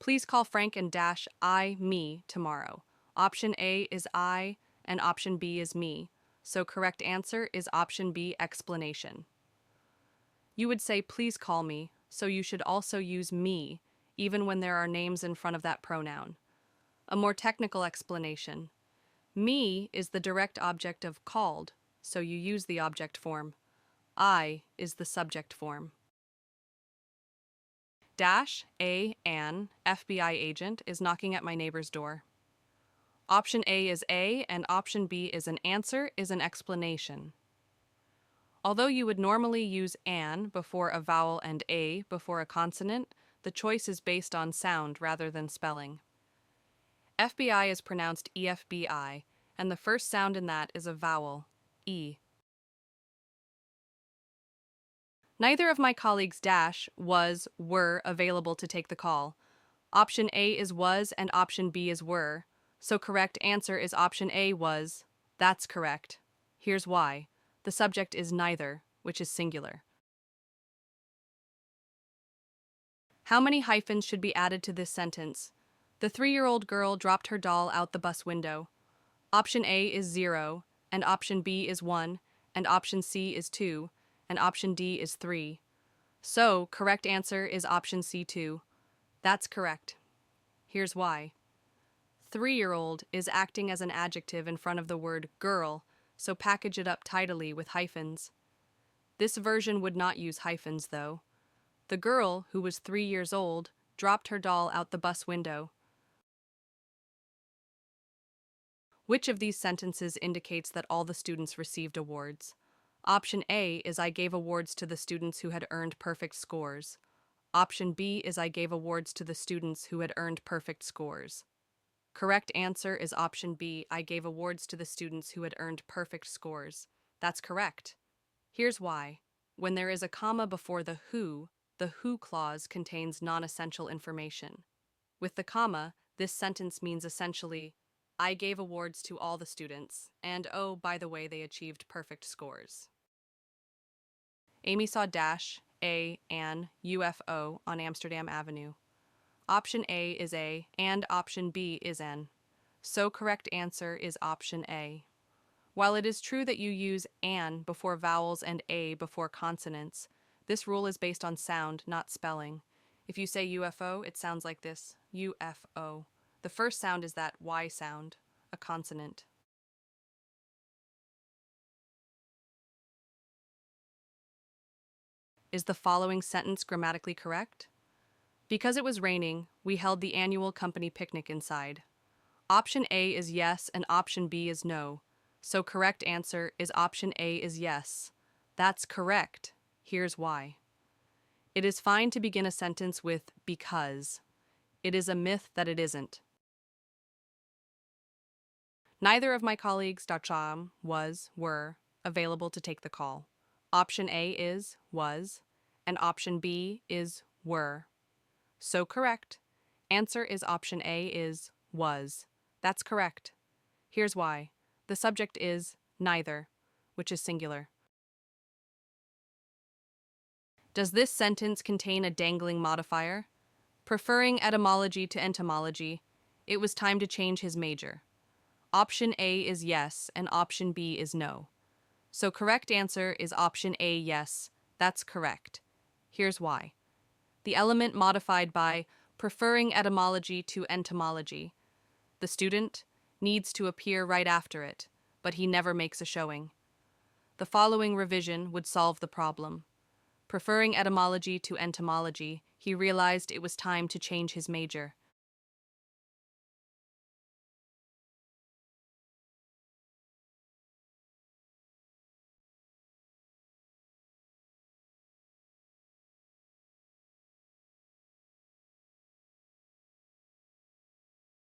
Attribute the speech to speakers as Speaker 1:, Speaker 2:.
Speaker 1: Please call Frank and dash I, me tomorrow. Option A is I and option B is me. So correct answer is option B, explanation. You would say please call me, so you should also use me, even when there are names in front of that pronoun. A more technical explanation. Me is the direct object of called, so you use the object form. I is the subject form. Dash A, Ann, FBI agent, is knocking at my neighbor's door. Option A is A and option B is an answer, is an explanation. Although you would normally use an before a vowel and a before a consonant, the choice is based on sound rather than spelling. FBI is pronounced EFBI, and the first sound in that is a vowel, E. Neither of my colleagues dash, was, were available to take the call. Option A is was and option B is were, so correct answer is option A, was. That's correct. Here's why. The subject is neither, which is singular. How many hyphens should be added to this sentence? The 3-year-old girl dropped her doll out the bus window. Option A is 0, and option B is 1, and option C is 2, and option D is 3. So, correct answer is option C, 2. That's correct. Here's why. 3-year-old is acting as an adjective in front of the word girl, so package it up tidily with hyphens. This version would not use hyphens, though. The girl, who was 3 years old, dropped her doll out the bus window. Which of these sentences indicates that all the students received awards? Option A is I gave awards to the students who had earned perfect scores. Option B is I gave awards to the students who had earned perfect scores. Correct answer is option B, I gave awards to the students who had earned perfect scores. That's correct. Here's why. When there is a comma before the who clause contains non-essential information. With the comma, this sentence means essentially, I gave awards to all the students, and oh, by the way, they achieved perfect scores. Amy saw dash, a, an, UFO on Amsterdam Avenue. Option A is a, and option B is an. So correct answer is option A. While it is true that you use an before vowels and a before consonants, this rule is based on sound, not spelling. If you say UFO, it sounds like this, UFO. The first sound is that Y sound, a consonant. Is the following sentence grammatically correct? Because it was raining, we held the annual company picnic inside. Option A is yes and option B is no. So correct answer is option A is yes. That's correct. Here's why. It is fine to begin a sentence with because. It is a myth that it isn't. Neither of my colleagues, was, were, available to take the call. Option A is was, and option B is were. So correct. Answer is option A is was. That's correct. Here's why. The subject is neither, which is singular. Does this sentence contain a dangling modifier? Preferring etymology to entomology, it was time to change his major. Option A is yes, and option B is no. So correct answer is option A, yes. That's correct. Here's why. The element modified by preferring etymology to entomology. The student needs to appear right after it, but he never makes a showing. The following revision would solve the problem. Preferring etymology to entomology, he realized it was time to change his major.